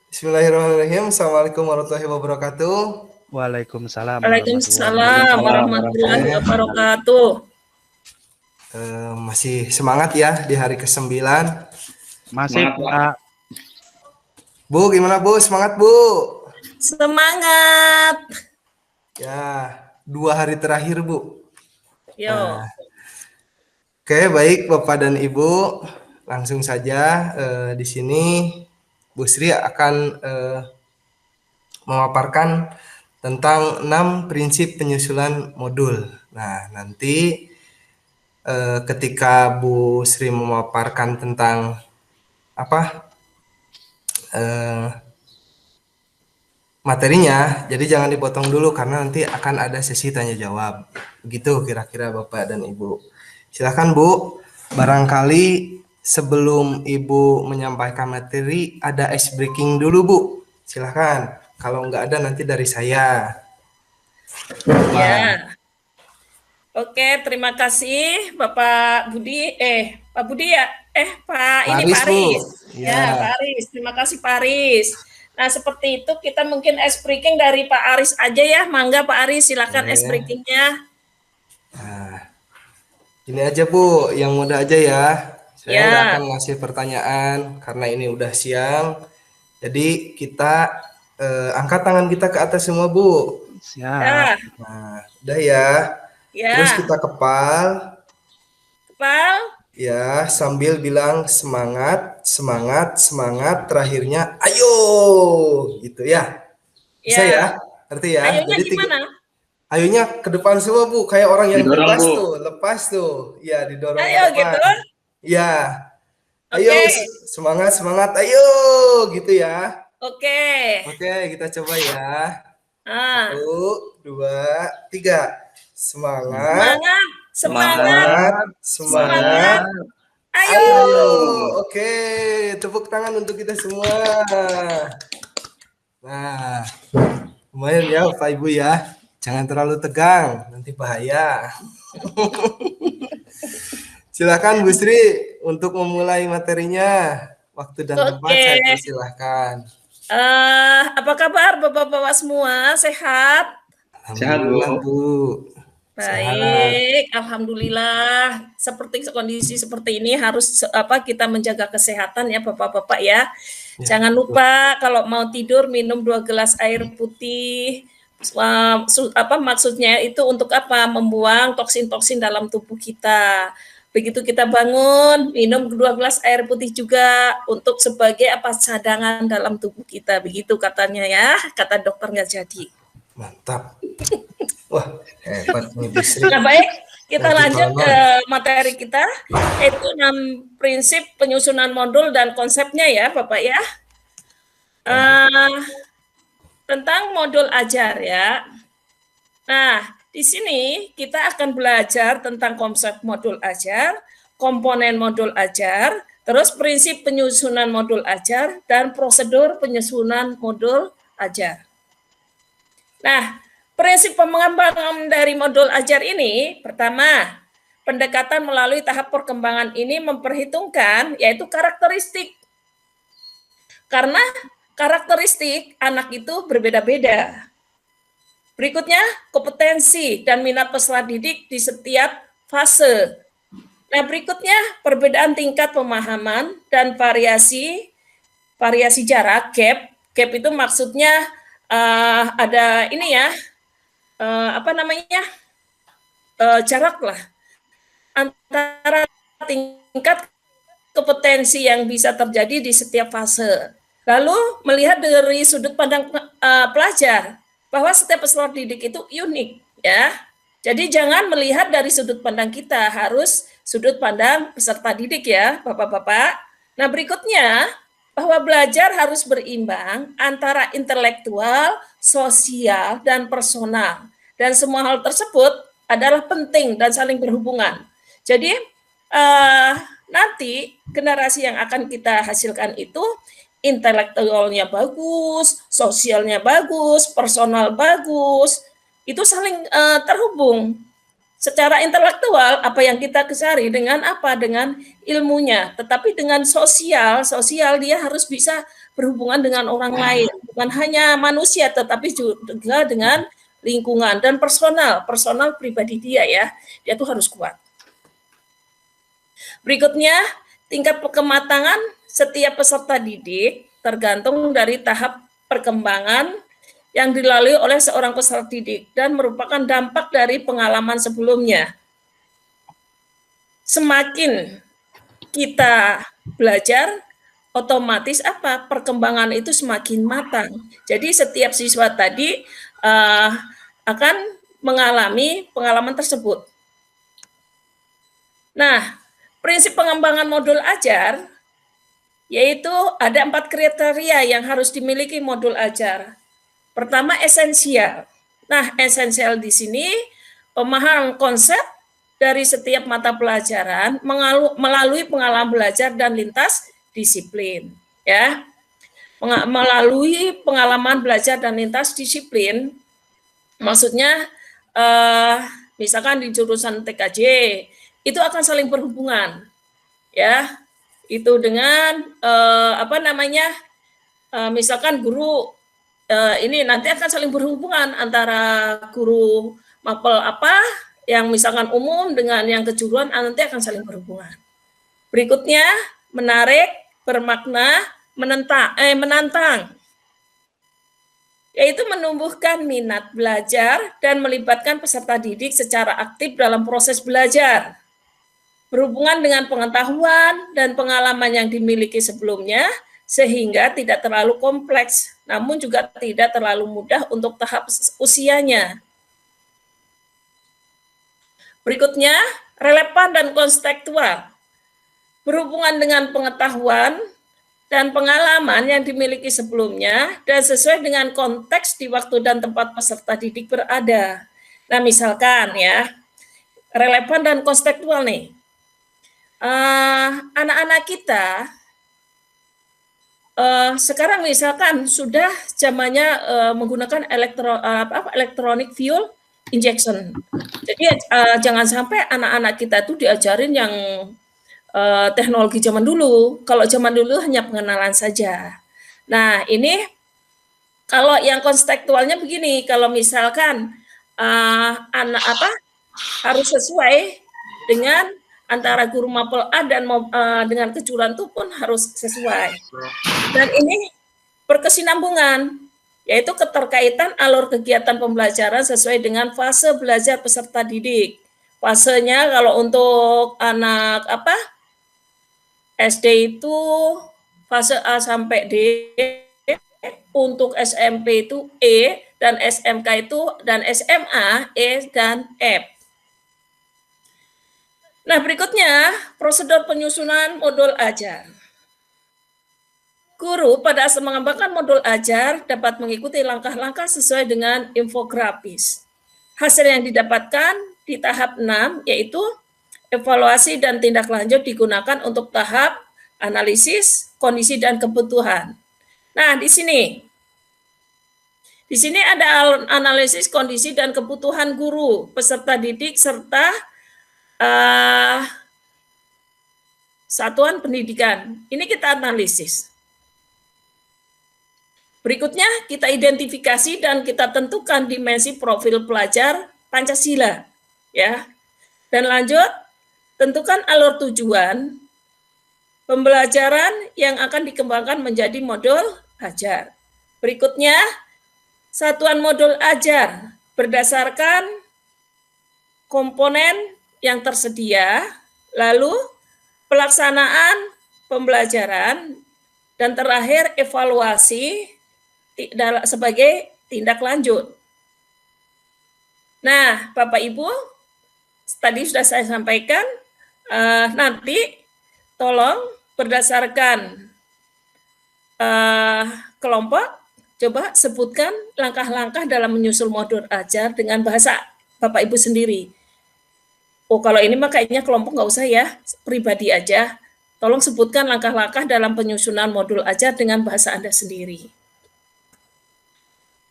Bismillahirrahmanirrahim. Assalamualaikum warahmatullahi wabarakatuh. Waalaikumsalam warahmatullahi Waalaikumsalam wabarakatuh. warahmatullahi Oke, wabarakatuh. masih semangat ya di hari ke-9. Masih Pak. Bu, gimana Bu? Semangat Bu? Semangat. Ya, 2 hari terakhir Bu. Yo. Oke, baik Bapak dan Ibu. Langsung saja di sini Bu Sri akan memaparkan tentang 6 prinsip penyusunan modul. Nah, nanti ketika Bu Sri memaparkan tentang materinya, jadi jangan dipotong dulu karena nanti akan ada sesi tanya jawab. Begitu kira-kira Bapak dan Ibu. Silakan Bu, barangkali sebelum Ibu menyampaikan materi ada ice breaking dulu Bu. Silakan. Kalau nggak ada nanti dari saya. Ya. Oke, terima kasih Bapak Budi. Pak Budi ya? Pak Aris. Ya, Pak Aris. Terima kasih Pak Aris. Nah, seperti itu kita mungkin ice breaking dari Pak Aris aja ya. Mangga Pak Aris, silakan ice breakingnya. Nah, ini aja Bu, yang mudah aja ya. Saya nggak akan ngasih pertanyaan karena ini udah siang. Jadi kita angkat tangan kita ke atas semua Bu. Siap. Nah, udah ya. Terus kita kepal. Ya, sambil bilang semangat, semangat, semangat. Terakhirnya ayo, gitu ya. Bisa ya? Ngerti ya? Ayonya jadi gimana? Ayonya ke depan semua Bu, kayak orang yang lepas tuh. Ya, didorong ayo ke depan. Gitu. Ya. Ayo, semangat, semangat. Ayo, gitu ya. Oke, kita coba ya. 1, 2, 3. Semangat. Semangat. Ayo. Oke, tepuk tangan untuk kita semua. Nah, lumayan ya Pak Ibu ya. Jangan terlalu tegang, nanti bahaya. Silakan Bu Sri untuk memulai materinya. Waktu dan tempat saya persilahkan. Apa kabar Bapak-bapak semua? Sehat? Alhamdulillah Bu. Baik, alhamdulillah. Seperti kondisi seperti ini harus kita menjaga kesehatan ya Bapak-bapak ya. Jangan lupa kalau mau tidur minum 2 gelas air putih. Maksudnya itu untuk apa? Membuang toksin-toksin dalam tubuh kita. Begitu kita bangun, minum 2 gelas air putih juga untuk sebagai cadangan dalam tubuh kita. Begitu katanya ya, kata dokter nggak jadi. Mantap. Wah, hebat nih Bu Sri. Nah, baik, kita lanjut ke materi kita, yaitu 6 prinsip penyusunan modul dan konsepnya ya, Bapak ya. Tentang modul ajar ya. Nah, di sini kita akan belajar tentang konsep modul ajar, komponen modul ajar, terus prinsip penyusunan modul ajar, dan prosedur penyusunan modul ajar. Nah, prinsip pengembangan dari modul ajar ini, pertama, pendekatan melalui tahap perkembangan ini memperhitungkan yaitu karakteristik. Karena karakteristik anak itu berbeda-beda. Berikutnya, kompetensi dan minat peserta didik di setiap fase. Nah, berikutnya, perbedaan tingkat pemahaman dan variasi jarak, gap. Gap itu maksudnya ada ini ya, jarak lah antara tingkat kompetensi yang bisa terjadi di setiap fase. Lalu melihat dari sudut pandang pelajar bahwa setiap peserta didik itu unik ya. Jadi jangan melihat dari sudut pandang kita, harus sudut pandang peserta didik ya, Bapak-bapak. Nah, berikutnya bahwa belajar harus berimbang antara intelektual, sosial, dan personal. Dan semua hal tersebut adalah penting dan saling berhubungan. Jadi nanti generasi yang akan kita hasilkan itu intelektualnya bagus, sosialnya bagus, personal bagus, itu saling terhubung. Secara intelektual apa yang kita cari dengan apa? Dengan ilmunya. Tetapi dengan sosial dia harus bisa berhubungan dengan orang lain, bukan hanya manusia tetapi juga dengan lingkungan dan personal pribadi dia ya. Dia tuh harus kuat. Berikutnya, tingkat kematangan setiap peserta didik tergantung dari tahap perkembangan yang dilalui oleh seorang peserta didik dan merupakan dampak dari pengalaman sebelumnya. Semakin kita belajar, otomatis apa? Perkembangan itu semakin matang. Jadi setiap siswa tadi akan mengalami pengalaman tersebut. Nah, prinsip pengembangan modul ajar yaitu ada 4 kriteria yang harus dimiliki modul ajar. Pertama, esensial. Nah, esensial di sini pemahaman konsep dari setiap mata pelajaran melalui pengalaman belajar dan lintas disiplin, ya. Melalui pengalaman belajar dan lintas disiplin, maksudnya misalkan di jurusan TKJ itu akan saling berhubungan, ya. Itu dengan misalkan guru ini nanti akan saling berhubungan antara guru mapel apa yang misalkan umum dengan yang kejuruan nanti akan saling berhubungan. Berikutnya, menarik, bermakna, menantang, yaitu menumbuhkan minat belajar dan melibatkan peserta didik secara aktif dalam proses belajar. Berhubungan dengan pengetahuan dan pengalaman yang dimiliki sebelumnya, sehingga tidak terlalu kompleks, namun juga tidak terlalu mudah untuk tahap usianya. Berikutnya, relevan dan kontekstual. Berhubungan dengan pengetahuan dan pengalaman yang dimiliki sebelumnya dan sesuai dengan konteks di waktu dan tempat peserta didik berada. Nah, misalkan ya, relevan dan kontekstual nih. Anak-anak kita sekarang misalkan sudah zamannya menggunakan electronic fuel injection. Jadi jangan sampai anak-anak kita itu diajarin yang teknologi zaman dulu. Kalau zaman dulu hanya pengenalan saja. Nah, ini kalau yang kontekstualnya begini, kalau misalkan harus sesuai dengan antara guru mapel A dan dengan kejuruan itu pun harus sesuai. Dan ini berkesinambungan, yaitu keterkaitan alur kegiatan pembelajaran sesuai dengan fase belajar peserta didik. Fasenya kalau untuk anak SD itu fase A sampai D, untuk SMP itu E, dan SMK itu dan SMA E dan F. Nah, berikutnya prosedur penyusunan modul ajar. Guru pada saat mengembangkan modul ajar dapat mengikuti langkah-langkah sesuai dengan infografis. Hasil yang didapatkan di tahap 6 yaitu evaluasi dan tindak lanjut digunakan untuk tahap analisis, kondisi dan kebutuhan. Nah, di sini ada analisis kondisi dan kebutuhan guru, peserta didik serta satuan pendidikan. Ini kita analisis. Berikutnya kita identifikasi dan kita tentukan dimensi profil pelajar Pancasila, ya. Dan lanjut, tentukan alur tujuan pembelajaran yang akan dikembangkan menjadi modul ajar. Berikutnya, satuan modul ajar berdasarkan komponen yang tersedia, lalu pelaksanaan pembelajaran, dan terakhir evaluasi sebagai tindak lanjut. Nah, Bapak Ibu, tadi sudah saya sampaikan, nanti tolong berdasarkan kelompok, coba sebutkan langkah-langkah dalam menyusul modul ajar dengan bahasa Bapak Ibu sendiri. Oh, kalau ini mah kayaknya kelompok nggak usah ya, pribadi aja. Tolong sebutkan langkah-langkah dalam penyusunan modul ajar dengan bahasa Anda sendiri.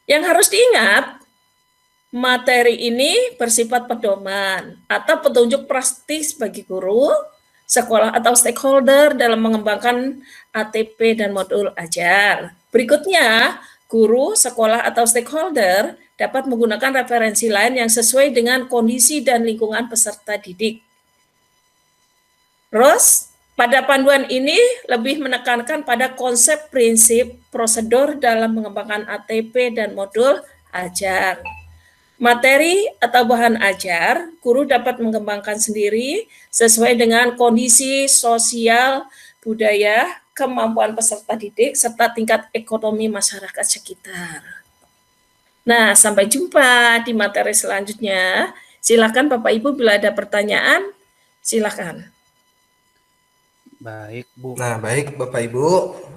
Yang harus diingat, materi ini bersifat pedoman atau petunjuk praktis bagi guru sekolah atau stakeholder dalam mengembangkan ATP dan modul ajar. Berikutnya, guru, sekolah atau stakeholder dapat menggunakan referensi lain yang sesuai dengan kondisi dan lingkungan peserta didik. Terus, pada panduan ini lebih menekankan pada konsep, prinsip, prosedur dalam mengembangkan ATP dan modul ajar. Materi atau bahan ajar, guru dapat mengembangkan sendiri sesuai dengan kondisi sosial, budaya, kemampuan peserta didik, serta tingkat ekonomi masyarakat sekitar. Nah, sampai jumpa di materi selanjutnya. Silakan Bapak Ibu bila ada pertanyaan, silakan. Baik, Bu. Nah, baik Bapak Ibu.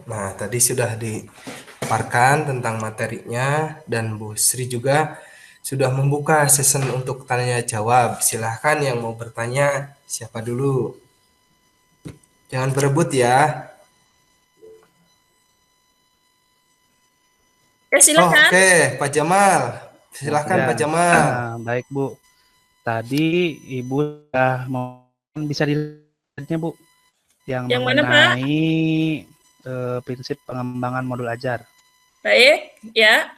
Nah, tadi sudah dipaparkan tentang materinya dan Bu Sri juga sudah membuka session untuk tanya jawab. Silahkan yang mau bertanya, siapa dulu? Jangan berebut ya. Ya, silakan. Oke, Pak Jamal. Silahkan Ya, Pak Jamal. baik, Bu. Tadi Ibu sudah bisa dilihatnya, Bu. Yang mana, Pak? mengenai prinsip pengembangan modul ajar. Baik, ya.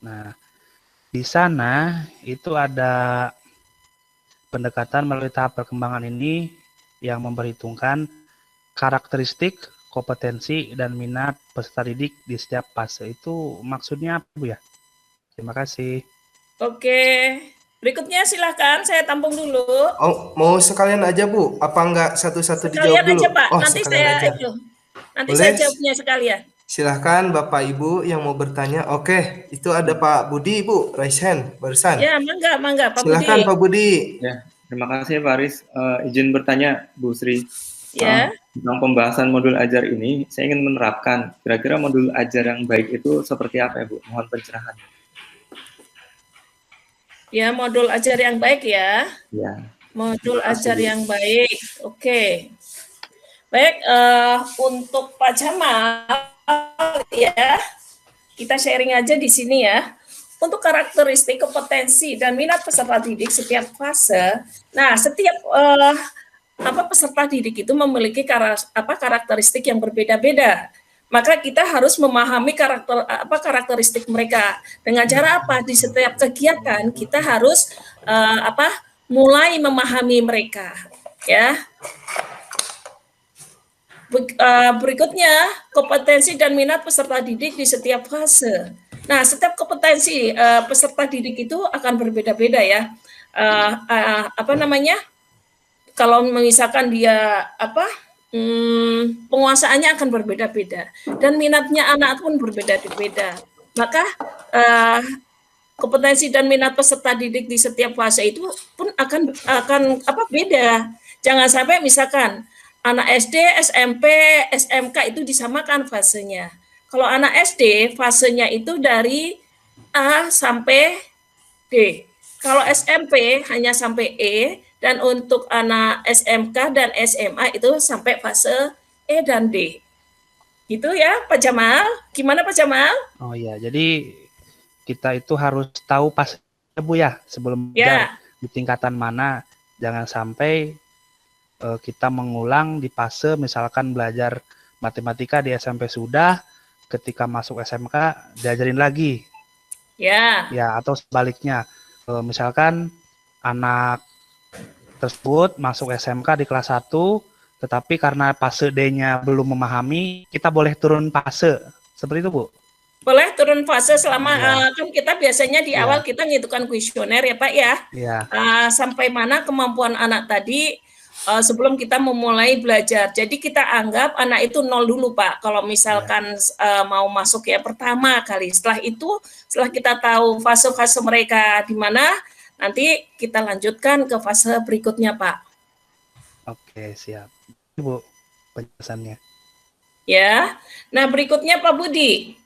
Nah, di sana itu ada pendekatan melalui tahap perkembangan ini yang memperhitungkan karakteristik, kompetensi, dan minat peserta didik di setiap fase. Itu maksudnya apa, Bu ya? Terima kasih. Oke. Berikutnya silakan, saya tampung dulu. Oh, mau sekalian aja Bu? Apa enggak satu-satu dijawab dulu? Sekalian aja Pak, Oh, nanti sekalian saya aja. itu. Nanti Boleh? saya jawabnya sekalian. Silahkan Bapak Ibu yang mau bertanya. Oke, itu ada Pak Budi Bu, raise hand barusan. Ya, mangga Pak Silahkan Budi. Pak Budi. Ya, terima kasih Pak Aris. Izin bertanya Bu Sri. Ya. Tentang pembahasan modul ajar ini, saya ingin menerapkan. Kira-kira modul ajar yang baik itu seperti apa ya Bu? Mohon pencerahan. Ya, modul ajar yang baik ya. Ya. Modul ajar yang baik. Oke. Baik, untuk Pak Jamal ya, kita sharing aja di sini ya. Untuk karakteristik, kompetensi, dan minat peserta didik setiap fase. Nah, setiap peserta didik itu memiliki karakteristik yang berbeda-beda. Maka kita harus memahami karakteristik mereka. Dengan cara apa? Di setiap kegiatan kita harus mulai memahami mereka, ya. Berikutnya, kompetensi dan minat peserta didik di setiap fase. Nah, setiap kompetensi peserta didik itu akan berbeda-beda ya. Kalau misalkan dia penguasaannya akan berbeda-beda dan minatnya anak pun berbeda-beda. Maka kompetensi dan minat peserta didik di setiap fase itu pun akan beda. Jangan sampai misalkan anak SD, SMP, SMK itu disamakan fasenya. Kalau anak SD, fasenya itu dari A sampai D. Kalau SMP hanya sampai E, dan untuk anak SMK dan SMA itu sampai fase E dan D. Gitu ya, Pak Jamal. Gimana Pak Jamal? Oh iya, jadi kita itu harus tahu pas Bu ya, sebelum belajar di tingkatan mana. Jangan sampai kita mengulang di fase misalkan belajar matematika di SMP sudah, ketika masuk SMK diajarin lagi. Ya. Ya, atau sebaliknya. Misalkan anak tersebut masuk SMK di kelas 1, tetapi karena fase D-nya belum memahami, kita boleh turun fase. Seperti itu, Bu? Boleh turun fase selama kan kita biasanya di awal kita ngitungkan kuesioner ya Pak ya. Ya. Sampai mana kemampuan anak tadi sebelum kita memulai belajar. Jadi kita anggap anak itu 0 dulu Pak. Kalau misalkan mau masuk ya pertama kali. Setelah itu, setelah kita tahu fase-fase mereka di mana, nanti kita lanjutkan ke fase berikutnya Pak. Oke, siap. Bu, penjelasannya. Ya. Nah berikutnya Pak Budi.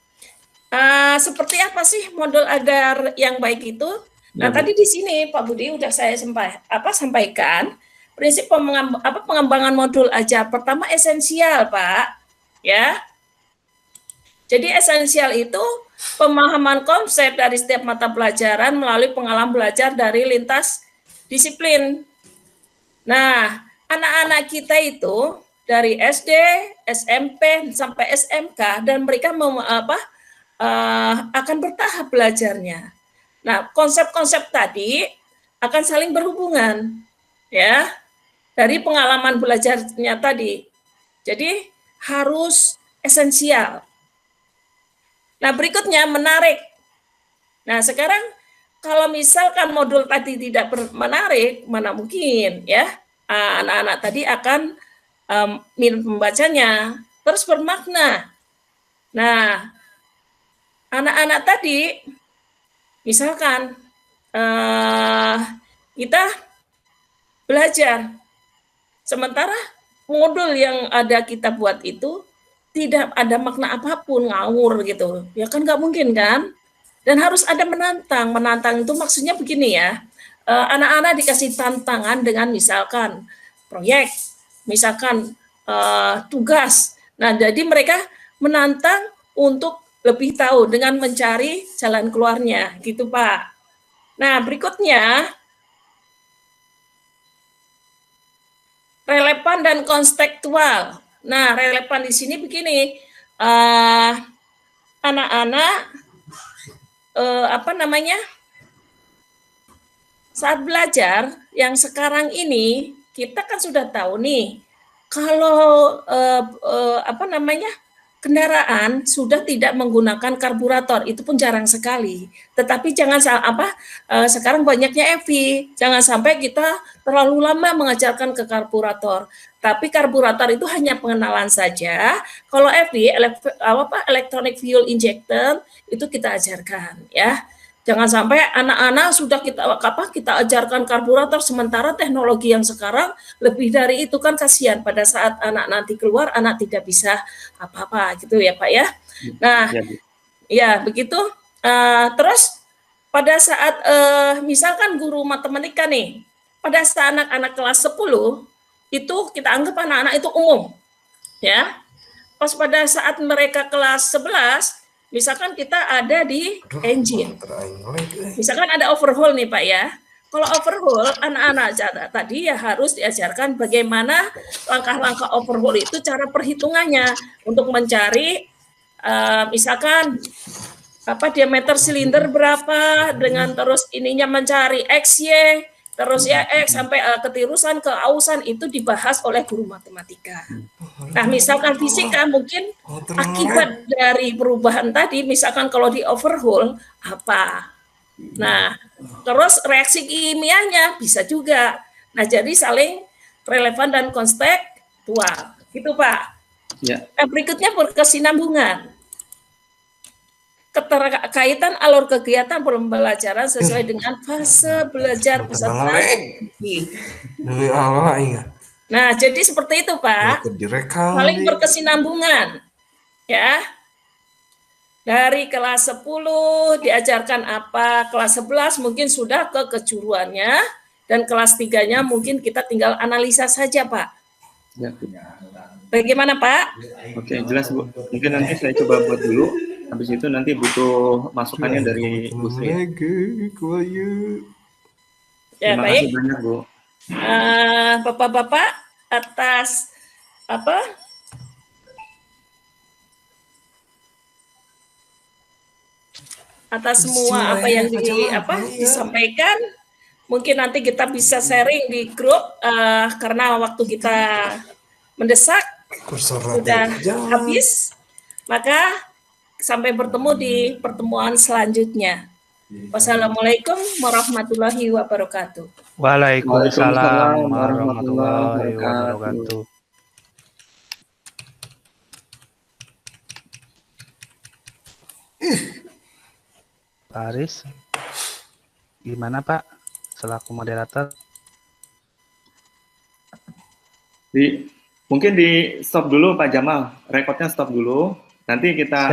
Seperti apa sih modul ajar yang baik itu? Nah tadi di sini Pak Budi udah saya sampaikan. Prinsip pengembangan modul ajar pertama esensial, Pak. Ya. Jadi esensial itu pemahaman konsep dari setiap mata pelajaran melalui pengalaman belajar dari lintas disiplin. Nah, anak-anak kita itu dari SD, SMP sampai SMK dan mereka akan bertahap belajarnya. Nah, konsep-konsep tadi akan saling berhubungan, ya, dari pengalaman belajarnya tadi. Jadi harus esensial. Nah, berikutnya menarik. Nah, sekarang kalau misalkan modul tadi tidak menarik, mana mungkin ya anak-anak tadi akan minat membacanya, terus bermakna. Nah, anak-anak tadi, misalkan kita belajar, sementara modul yang ada kita buat itu tidak ada makna apapun, ngawur gitu, ya kan nggak mungkin kan? Dan harus ada menantang. Menantang itu maksudnya begini ya, anak-anak dikasih tantangan dengan misalkan proyek, misalkan tugas. Nah, jadi mereka menantang untuk lebih tahu dengan mencari jalan keluarnya, gitu Pak. Nah, berikutnya relevan dan kontekstual. Nah, relevan di sini begini, anak-anak saat belajar yang sekarang ini kita kan sudah tahu nih kalau kendaraan sudah tidak menggunakan karburator, itu pun jarang sekali. Tetapi jangan sekarang banyaknya EV, jangan sampai kita terlalu lama mengajarkan ke karburator. Tapi karburator itu hanya pengenalan saja. Kalau EV, electronic fuel injector, itu kita ajarkan, ya. Jangan sampai anak-anak sudah kita ajarkan karburator, sementara teknologi yang sekarang lebih dari itu, kan kasihan pada saat anak nanti keluar, anak tidak bisa apa-apa gitu ya Pak ya. Nah, ya begitu. Terus pada saat misalkan guru matematika nih, pada saat anak-anak kelas 10 itu kita anggap anak-anak itu umum, ya. Pas pada saat mereka kelas 11, misalkan kita ada di engine, misalkan ada overhaul nih Pak ya. Kalau overhaul, anak-anak tadi ya harus diajarkan bagaimana langkah-langkah overhaul itu, cara perhitungannya untuk mencari misalkan diameter silinder berapa, dengan terus ininya mencari X, Y, terus ya X sampai ketirusan, keausan, itu dibahas oleh guru matematika. Nah, misalkan fisika mungkin akibat dari perubahan tadi, misalkan kalau di overhaul apa. Nah, terus reaksi kimianya bisa juga. Nah, jadi saling relevan dan kontekstual. Gitu, Pak. Ya. Berikutnya berkesinambungan. Keterkaitan alur kegiatan pembelajaran sesuai dengan fase belajar peserta. Nah, jadi seperti itu, Pak. Saling berkesinambungan. Ya. Dari kelas 10 diajarkan apa, kelas 11 mungkin sudah ke kejuruannya, dan kelas 3-nya mungkin kita tinggal analisa saja, Pak. Ya. Bagaimana, Pak? Oke, jelas, Bu. Mungkin nanti saya coba buat dulu. Habis itu nanti butuh masukannya dari Bu Sri. Ya, terima baik. kasih banyak, Bu. Bapak-bapak atas semua apa yang disampaikan. Mungkin nanti kita bisa sharing di grup karena waktu kita mendesak, sudah habis. Maka sampai bertemu di pertemuan selanjutnya. Wassalamualaikum warahmatullahi wabarakatuh. Waalaikumsalam warahmatullahi wabarakatuh. Pak Aris, gimana Pak selaku moderator? Mungkin di stop dulu Pak Jamal, rekodnya stop dulu. Nanti kita